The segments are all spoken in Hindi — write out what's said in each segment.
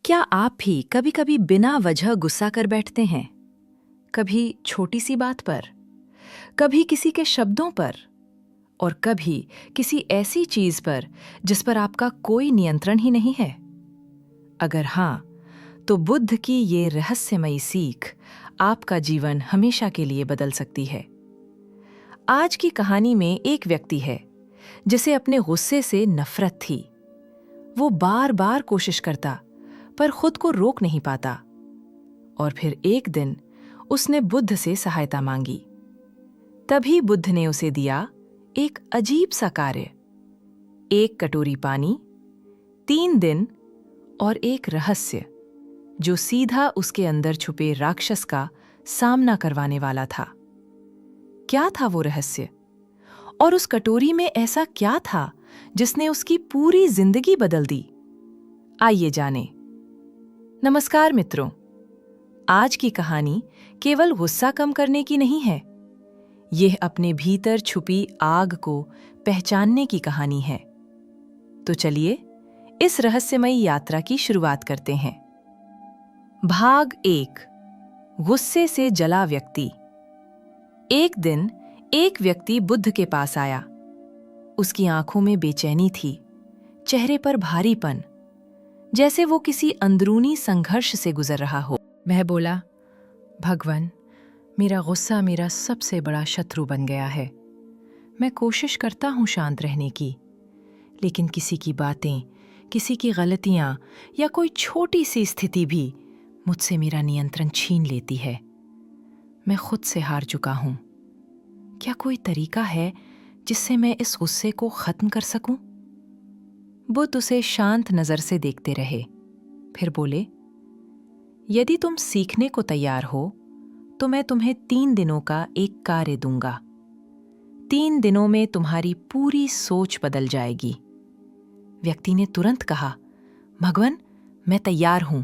क्या आप भी कभी-कभी बिना वजह गुस्सा कर बैठते हैं? कभी छोटी सी बात पर, कभी किसी के शब्दों पर और कभी किसी ऐसी चीज पर जिस पर आपका कोई नियंत्रण ही नहीं है? अगर हाँ, तो बुद्ध की ये रहस्यमयी सीख आपका जीवन हमेशा के लिए बदल सकती है। आज की कहानी में एक व्यक्ति है जिसे अपने गुस्से से नफरत थी। वो बार-बार कोशिश करता पर खुद को रोक नहीं पाता। और फिर एक दिन उसने बुद्ध से सहायता मांगी। तभी बुद्ध ने उसे दिया एक अजीब सा कार्य, एक कटोरी पानी, 3 दिन और एक रहस्य जो सीधा उसके अंदर छुपे राक्षस का सामना करवाने वाला था। क्या था वो रहस्य? और उस कटोरी में ऐसा क्या था जिसने उसकी पूरी जिंदगी बदल दी? आइए जानें। नमस्कार मित्रों, आज की कहानी केवल गुस्सा कम करने की नहीं है। यह अपने भीतर छुपी आग को पहचानने की कहानी है। तो चलिए इस रहस्यमयी यात्रा की शुरुआत करते हैं। भाग 1, गुस्से से जला व्यक्ति। एक दिन एक व्यक्ति बुद्ध के पास आया। उसकी आंखों में बेचैनी थी, चेहरे पर भारीपन, जैसे वो किसी अंदरूनी संघर्ष से गुजर रहा हो। वह बोला, भगवान, मेरा गुस्सा मेरा सबसे बड़ा शत्रु बन गया है। मैं कोशिश करता हूँ शांत रहने की, लेकिन किसी की बातें, किसी की गलतियाँ या कोई छोटी सी स्थिति भी मुझसे मेरा नियंत्रण छीन लेती है। मैं खुद से हार चुका हूँ। क्या कोई तरीका है जिससे मैं इस गुस्से को खत्म कर सकूं? बुद्ध उसे शांत नजर से देखते रहे, फिर बोले, यदि तुम सीखने को तैयार हो तो मैं तुम्हें 3 दिनों का एक कार्य दूंगा। 3 दिनों में तुम्हारी पूरी सोच बदल जाएगी। व्यक्ति ने तुरंत कहा, भगवान, मैं तैयार हूं।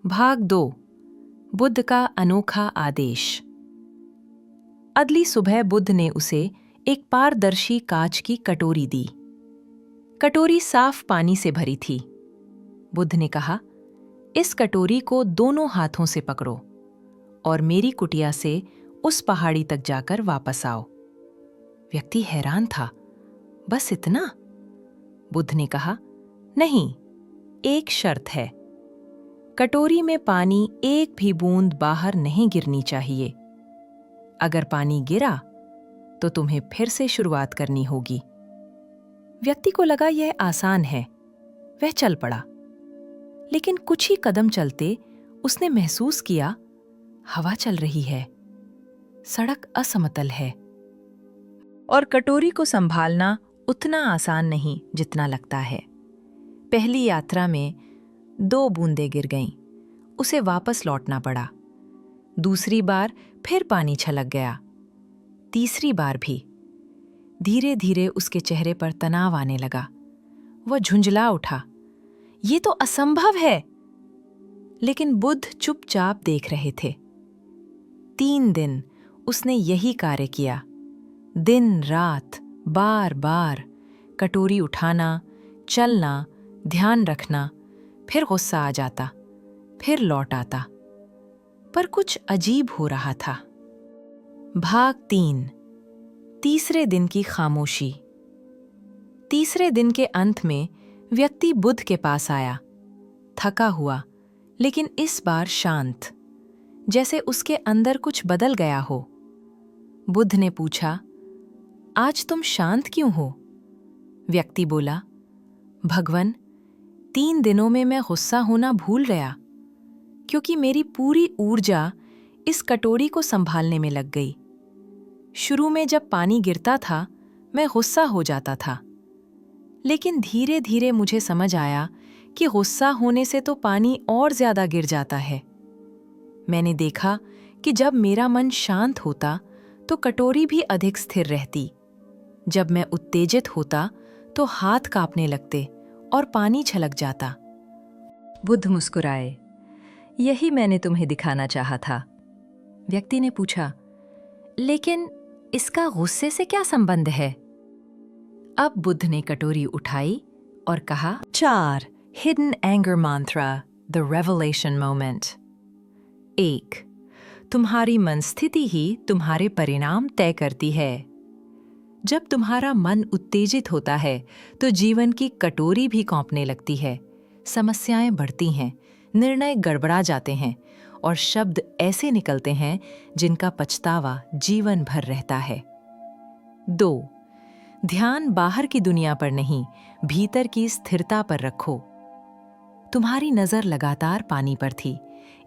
भाग 2, बुद्ध का अनोखा आदेश। अगली सुबह बुद्ध ने उसे एक पारदर्शी कांच की कटोरी दी। कटोरी साफ पानी से भरी थी। बुद्ध ने कहा, इस कटोरी को दोनों हाथों से पकड़ो और मेरी कुटिया से उस पहाड़ी तक जाकर वापस आओ। व्यक्ति हैरान था। बस इतना? बुद्ध ने कहा, नहीं, एक शर्त है। कटोरी में पानी एक भी बूंद बाहर नहीं गिरनी चाहिए। अगर पानी गिरा तो तुम्हें फिर से शुरुआत करनी होगी। व्यक्ति को लगा यह आसान है। वह चल पड़ा, लेकिन कुछ ही कदम चलते उसने महसूस किया, हवा चल रही है, सड़क असमतल है और कटोरी को संभालना उतना आसान नहीं जितना लगता है। पहली यात्रा में 2 बूंदें गिर गईं। उसे वापस लौटना पड़ा। दूसरी बार फिर पानी छलक गया। तीसरी बार भी। धीरे धीरे उसके चेहरे पर तनाव आने लगा। वह झुंझला उठा, ये तो असंभव है। लेकिन बुद्ध चुपचाप देख रहे थे। 3 दिन उसने यही कार्य किया। दिन रात, बार बार कटोरी उठाना, चलना, ध्यान रखना, फिर गुस्सा आ जाता, फिर लौट आता। पर कुछ अजीब हो रहा था। भाग 3, तीसरे दिन की खामोशी। तीसरे दिन के अंत में व्यक्ति बुद्ध के पास आया, थका हुआ, लेकिन इस बार शांत, जैसे उसके अंदर कुछ बदल गया हो। बुद्ध ने पूछा, आज तुम शांत क्यों हो? व्यक्ति बोला, भगवान, 3 दिनों में मैं गुस्सा होना भूल गया, क्योंकि मेरी पूरी ऊर्जा इस कटोरी को संभालने में लग गई। शुरू में जब पानी गिरता था, मैं गुस्सा हो जाता था, लेकिन धीरे धीरे मुझे समझ आया कि गुस्सा होने से तो पानी और ज्यादा गिर जाता है। मैंने देखा कि जब मेरा मन शांत होता तो कटोरी भी अधिक स्थिर रहती। जब मैं उत्तेजित होता तो हाथ कांपने लगते और पानी छलक जाता। बुद्ध मुस्कुराए, यही मैंने तुम्हें दिखाना चाहा था। व्यक्ति ने पूछा, लेकिन इसका गुस्से से क्या संबंध है? अब बुद्ध ने कटोरी उठाई और कहा, 4, Hidden Anger Mantra, The Revelation Moment। 1. तुम्हारी मन स्थिति ही तुम्हारे परिणाम तय करती है। जब तुम्हारा मन उत्तेजित होता है तो जीवन की कटोरी भी कौंपने लगती है, समस्याएं बढ़ती हैं, निर्णय गड़बड़ा जाते हैं और शब्द ऐसे निकलते हैं जिनका पछतावा जीवन भर रहता है। 2. ध्यान बाहर की दुनिया पर नहीं, भीतर की स्थिरता पर रखो। तुम्हारी नजर लगातार पानी पर थी,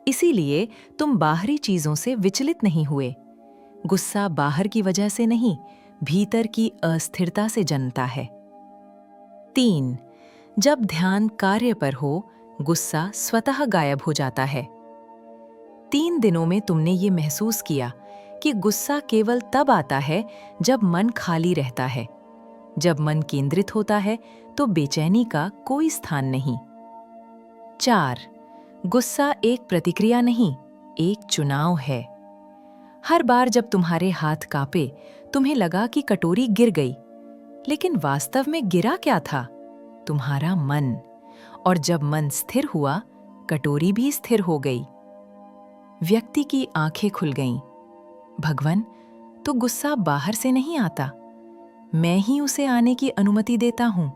इसीलिए तुम बाहरी चीजों से विचलित नहीं हुए। गुस्सा बाहर की वजह से नहीं, भीतर की अस्थिरता से जन्मता है। 3. जब ध्यान कार्य पर हो, गुस्सा स्वतः गायब हो जाता है। 3 दिनों में तुमने ये महसूस किया कि गुस्सा केवल तब आता है जब मन खाली रहता है। जब मन केंद्रित होता है तो बेचैनी का कोई स्थान नहीं। 4. गुस्सा एक प्रतिक्रिया नहीं, एक चुनाव है। हर बार जब तुम्हारे हाथ कांपे, तुम्हें लगा कि कटोरी गिर गई, लेकिन वास्तव में गिरा क्या था? तुम्हारा मन। और जब मन स्थिर हुआ, कटोरी भी स्थिर हो गई। व्यक्ति की आंखें खुल गईं। भगवान, तो गुस्सा बाहर से नहीं आता, मैं ही उसे आने की अनुमति देता हूं।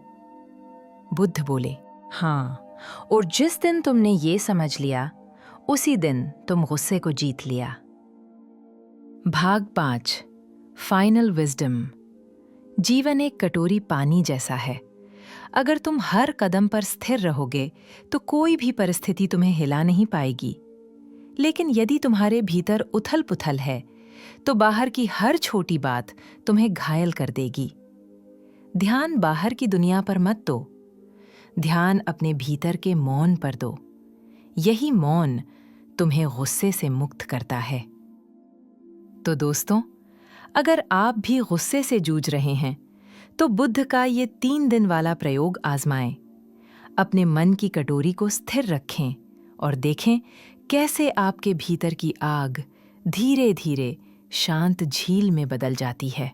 बुद्ध बोले, हाँ, और जिस दिन तुमने ये समझ लिया, उसी दिन तुम गुस्से को जीत लिया। भाग 5, फाइनल विजडम। जीवन एक कटोरी पानी जैसा है। अगर तुम हर कदम पर स्थिर रहोगे तो कोई भी परिस्थिति तुम्हें हिला नहीं पाएगी। लेकिन यदि तुम्हारे भीतर उथल पुथल है तो बाहर की हर छोटी बात तुम्हें घायल कर देगी। ध्यान बाहर की दुनिया पर मत दो, ध्यान अपने भीतर के मौन पर दो। यही मौन तुम्हें गुस्से से मुक्त करता है। तो दोस्तों, अगर आप भी गुस्से से जूझ रहे हैं तो बुद्ध का ये 3 दिन वाला प्रयोग आजमाएं। अपने मन की कटोरी को स्थिर रखें और देखें कैसे आपके भीतर की आग धीरे धीरे शांत झील में बदल जाती है।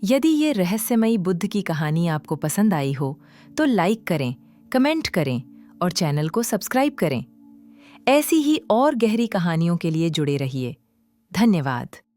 यदि ये रहस्यमयी बुद्ध की कहानी आपको पसंद आई हो तो लाइक करें, कमेंट करें और चैनल को सब्सक्राइब करें। ऐसी ही और गहरी कहानियों के लिए जुड़े रहिए। धन्यवाद।